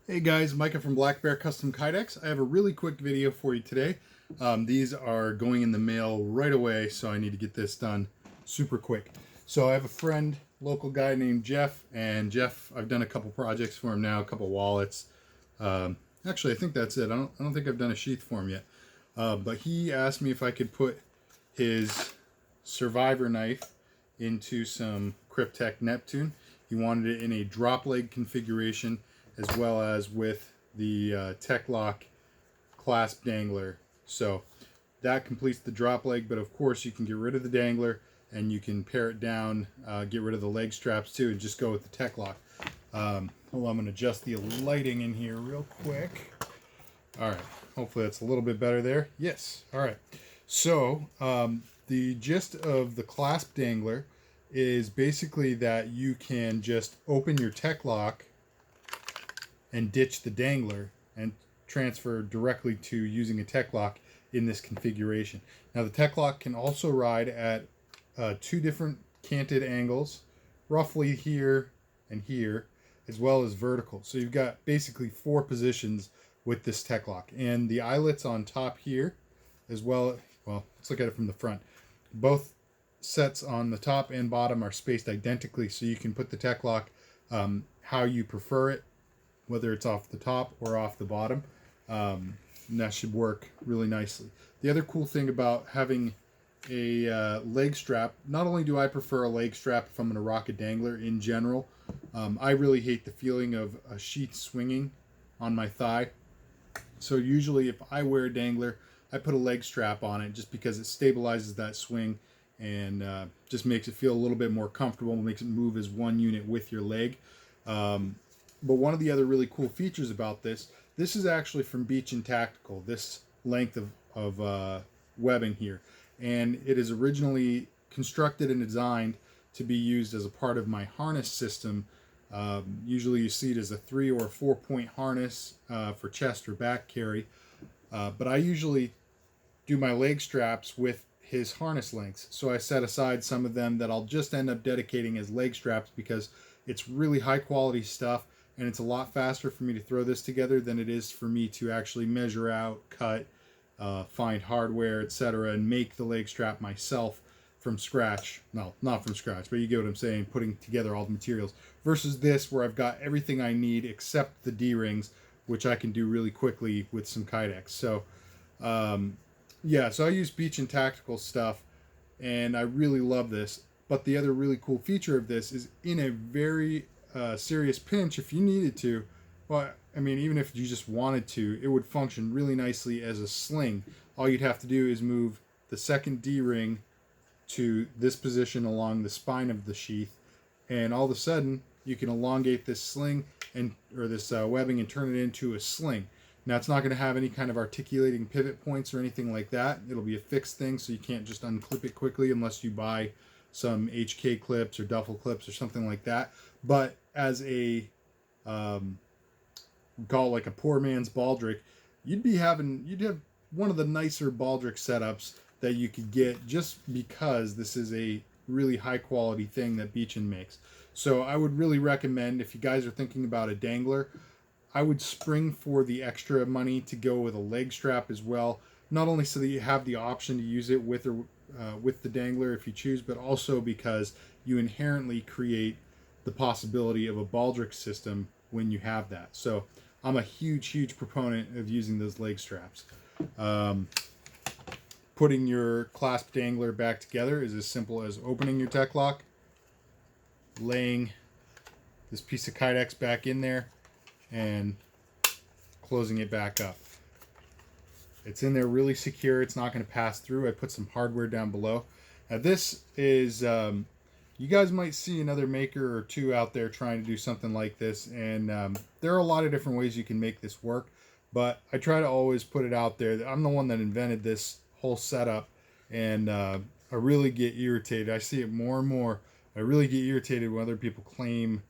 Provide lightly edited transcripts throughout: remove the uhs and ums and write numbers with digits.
Hey guys, Micah from Black Bear Custom Kydex. I have a really quick video for you today. These are going in the mail right away, so I need to get this done super quick. So I have a friend, local guy named Jeff, and Jeff, I've done a couple projects for him now, a couple wallets. Actually, I think that's it. I don't think I've done a sheath for him yet. But he asked me if I could put his survivor knife into some Cryptek Neptune. He wanted it in a drop leg configuration, as well as with the Tech Lock clasp dangler. So that completes the drop leg, but of course you can get rid of the dangler and you can pare it down, get rid of the leg straps too, and just go with the Tech Lock. Hold on, I'm going to adjust the lighting in here real quick. All right, hopefully that's a little bit better there. Yes, all right. So the gist of the clasp dangler is basically that you can just open your Tech Lock and ditch the dangler and transfer directly to using a Tech Lock in this configuration. Now the Tech Lock can also ride at two different canted angles, roughly here and here, as well as vertical. So you've got basically four positions with this Tech Lock. And the eyelets on top here, as well, let's look at it from the front. Both sets on the top and bottom are spaced identically, so you can put the Tech Lock how you prefer it, whether it's off the top or off the bottom. And that should work really nicely. The other cool thing about having a leg strap, not only do I prefer a leg strap if I'm going to rock a dangler in general, I really hate the feeling of a sheath swinging on my thigh. So usually if I wear a dangler, I put a leg strap on it just because it stabilizes that swing and just makes it feel a little bit more comfortable, makes it move as one unit with your leg. But one of the other really cool features about this is actually from Beach and Tactical, this length of webbing here. And it is originally constructed and designed to be used as a part of my harness system. Usually you see it as a 3 or 4 point harness for chest or back carry. But I usually do my leg straps with his harness lengths. So I set aside some of them that I'll just end up dedicating as leg straps because it's really high quality stuff. And it's a lot faster for me to throw this together than it is for me to actually measure out, cut, find hardware, etc., and make the leg strap myself from scratch. No, not from scratch, but you get what I'm saying, putting together all the materials. Versus this, where I've got everything I need except the D-rings, which I can do really quickly with some Kydex. So, yeah, so I use Beach and Tactical stuff, and I really love this. But the other really cool feature of this is in a very serious pinch, if you needed to, well, I mean, even if you just wanted to, it would function really nicely as a sling. All you'd have to do is move the second D-ring to this position along the spine of the sheath, and all of a sudden you can elongate this sling or this webbing and turn it into a sling. Now it's not going to have any kind of articulating pivot points or anything like that. It'll be a fixed thing, so you can't just unclip it quickly unless you buy some HK clips or duffel clips or something like that. But as a call like a poor man's baldric, you'd have one of the nicer baldric setups that you could get, just because this is a really high quality thing that Beechin makes. So I would really recommend, if you guys are thinking about a dangler, I would spring for the extra money to go with a leg strap as well. Not only so that you have the option to use it with the dangler if you choose, but also because you inherently create the possibility of a baldric system when you have that. So I'm a huge proponent of using those leg straps. Putting your clasp dangler back together is as simple as opening your Tech Lock, laying this piece of Kydex back in there, and closing it back up. It's in there really secure. It's not going to pass through. I put some hardware down below. Now this is, you guys might see another maker or two out there trying to do something like this, and there are a lot of different ways you can make this work, but I try to always put it out there that I'm the one that invented this whole setup, and I really get irritated. I see it more and more. I really get irritated when other people claim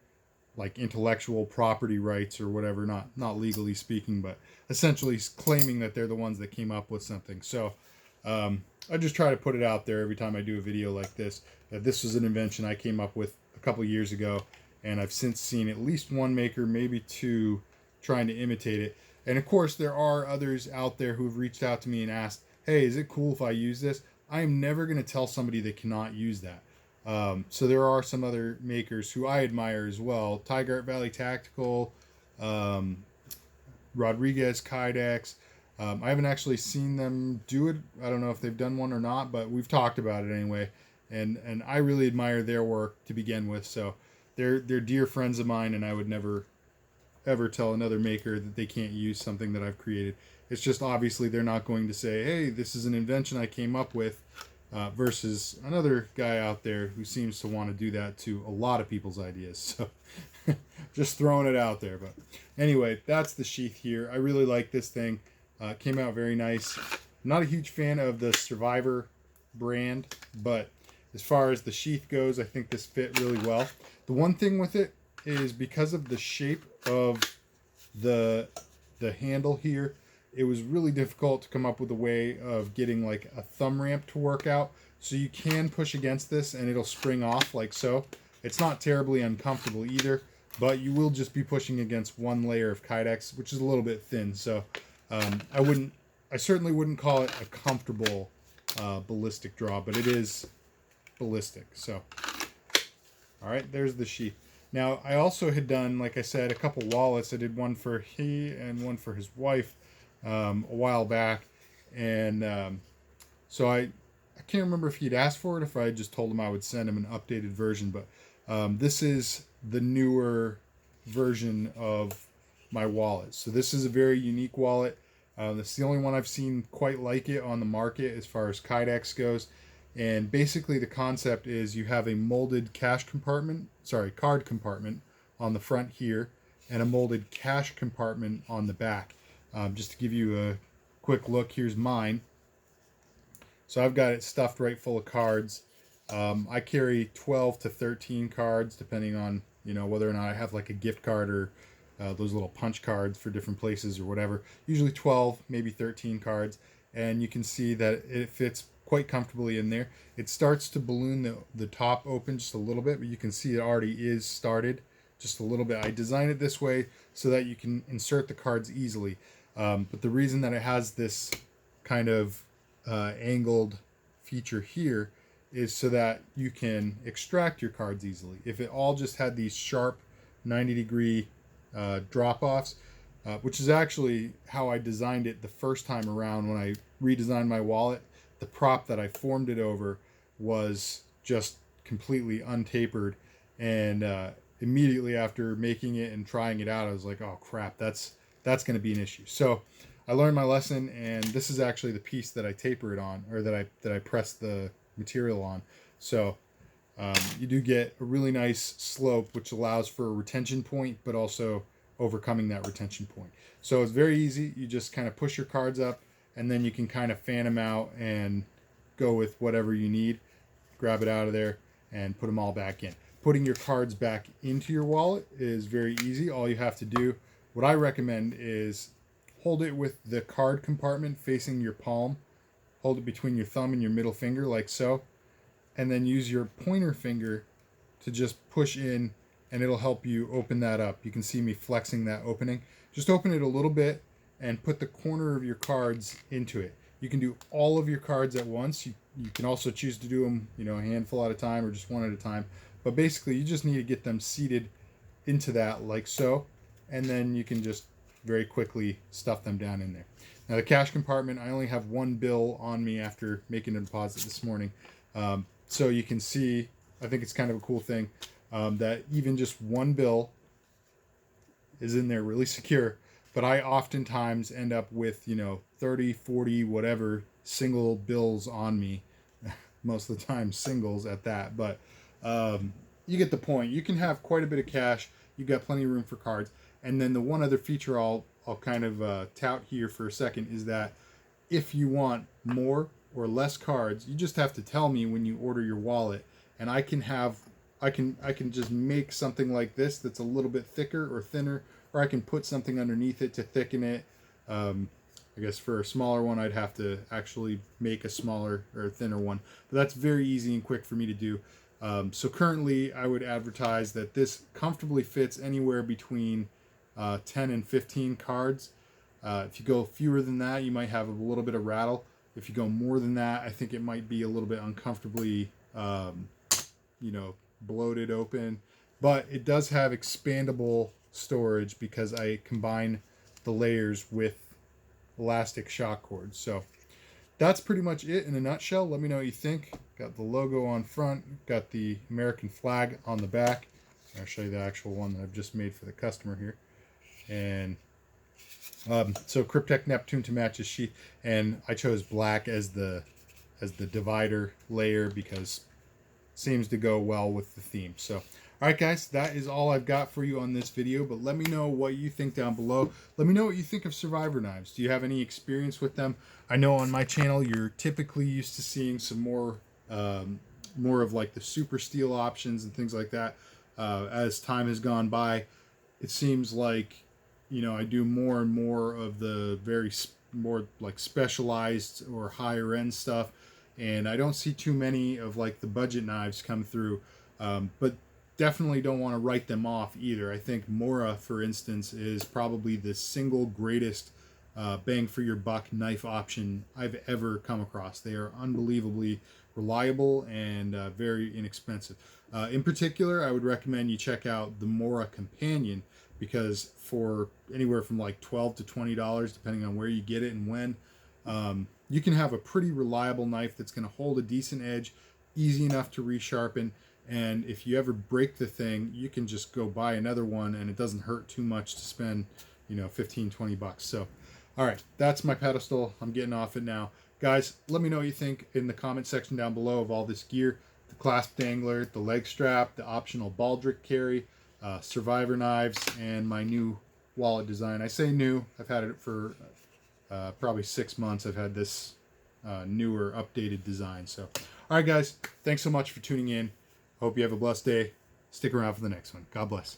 like intellectual property rights or whatever, not legally speaking, but essentially claiming that they're the ones that came up with something. So I just try to put it out there every time I do a video like this, that this was an invention I came up with a couple years ago, and I've since seen at least one maker, maybe two, trying to imitate it. And of course, there are others out there who've reached out to me and asked, hey, is it cool if I use this? I am never going to tell somebody they cannot use that. So there are some other makers who I admire as well. Tigard Valley Tactical, Rodriguez Kydex. I haven't actually seen them do it. I don't know if they've done one or not, but we've talked about it anyway. And I really admire their work to begin with. So they're dear friends of mine, and I would never ever tell another maker that they can't use something that I've created. It's just obviously they're not going to say, hey, this is an invention I came up with, versus another guy out there who seems to want to do that to a lot of people's ideas. So just throwing it out there. But anyway, that's the sheath here. I really like this thing. Came out very nice. I'm not a huge fan of the Survivor brand, but as far as the sheath goes, I think this fit really well. The one thing with it is because of the shape of the handle here, it was really difficult to come up with a way of getting like a thumb ramp to work out. So you can push against this and it'll spring off like so. It's not terribly uncomfortable either, but you will just be pushing against one layer of Kydex, which is a little bit thin. So I certainly wouldn't call it a comfortable ballistic draw, but it is ballistic. So all right, there's the sheath. Now I also had done, like I said, a couple wallets. I did one for he and one for his wife a while back, and so I can't remember if he'd asked for it, if I just told him I would send him an updated version, but this is the newer version of my wallet. So this is a very unique wallet. This is the only one I've seen quite like it on the market as far as Kydex goes. And basically the concept is you have a molded card compartment on the front here, and a molded cash compartment on the back. Just to give you a quick look, here's mine. So I've got it stuffed right full of cards. I carry 12 to 13 cards, depending on, you know, whether or not I have like a gift card or those little punch cards for different places or whatever. Usually 12, maybe 13 cards. And you can see that it fits quite comfortably in there. It starts to balloon the top open just a little bit, but you can see it already is started just a little bit. I designed it this way so that you can insert the cards easily. But the reason that it has this kind of angled feature here is so that you can extract your cards easily. If it all just had these sharp 90-degree drop-offs, which is actually how I designed it the first time around when I redesigned my wallet. The prop that I formed it over was just completely untapered, and immediately after making it and trying it out, I was like, oh crap, that's going to be an issue. So I learned my lesson, and this is actually the piece that I taper it on, or that I press the material on. So you do get a really nice slope, which allows for a retention point, but also overcoming that retention point. So it's very easy. You just kind of push your cards up, and then you can kind of fan them out and go with whatever you need. Grab it out of there and put them all back in. Putting your cards back into your wallet is very easy. All you have to do, what I recommend, is hold it with the card compartment facing your palm. Hold it between your thumb and your middle finger like so, and then use your pointer finger to just push in, and it'll help you open that up. You can see me flexing that opening. Just open it a little bit and put the corner of your cards into it. You can do all of your cards at once. You can also choose to do them, you know, a handful at a time or just one at a time. But basically, you just need to get them seated into that like so, and then you can just very quickly stuff them down in there. Now the cash compartment, I only have one bill on me after making a deposit this morning. So you can see, I think it's kind of a cool thing, that even just one bill is in there really secure. But I oftentimes end up with, you know, 30, 40, whatever single bills on me. Most of the time singles at that. But you get the point. You can have quite a bit of cash. You've got plenty of room for cards. And then the one other feature I'll kind of tout here for a second is that if you want more or less cards, you just have to tell me when you order your wallet, and I can just make something like this that's a little bit thicker or thinner, or I can put something underneath it to thicken it. I guess for a smaller one, I'd have to actually make a smaller or thinner one, but that's very easy and quick for me to do. So currently I would advertise that this comfortably fits anywhere between 10 and 15 cards. If you go fewer than that, you might have a little bit of rattle. If you go more than that, I think it might be a little bit uncomfortably, bloated open. But it does have expandable storage because I combine the layers with elastic shock cords. So that's pretty much it in a nutshell. Let me know what you think. Got the logo on front, got the American flag on the back. I'll show you the actual one that I've just made for the customer here. And so Cryptek Neptune to match his sheath, and I chose black as the divider layer because it seems to go well with the theme. So alright guys, that is all I've got for you on this video, but let me know what you think down below. Let me know what you think of Survivor knives. Do you have any experience with them? I know on my channel you're typically used to seeing some more of like the super steel options and things like that. As time has gone by, it seems like I do more and more of the more like specialized or higher end stuff, and I don't see too many of like the budget knives come through, but definitely don't want to write them off either. I think Mora, for instance, is probably the single greatest bang for your buck knife option I've ever come across. They are unbelievably reliable and very inexpensive. In particular, I would recommend you check out the Mora Companion, because for anywhere from like $12 to $20, depending on where you get it and when, you can have a pretty reliable knife that's going to hold a decent edge, easy enough to resharpen, and if you ever break the thing, you can just go buy another one and it doesn't hurt too much to spend 15, 20 bucks. So all right, that's my pedestal. I'm getting off it now. Guys, let me know what you think in the comment section down below of all this gear: the clasp dangler, the leg strap, the optional baldric carry, Survivor knives, and my new wallet design. I say new, I've had it for probably 6 months. I've had this newer, updated design. So, all right, guys, thanks so much for tuning in. Hope you have a blessed day. Stick around for the next one. God bless.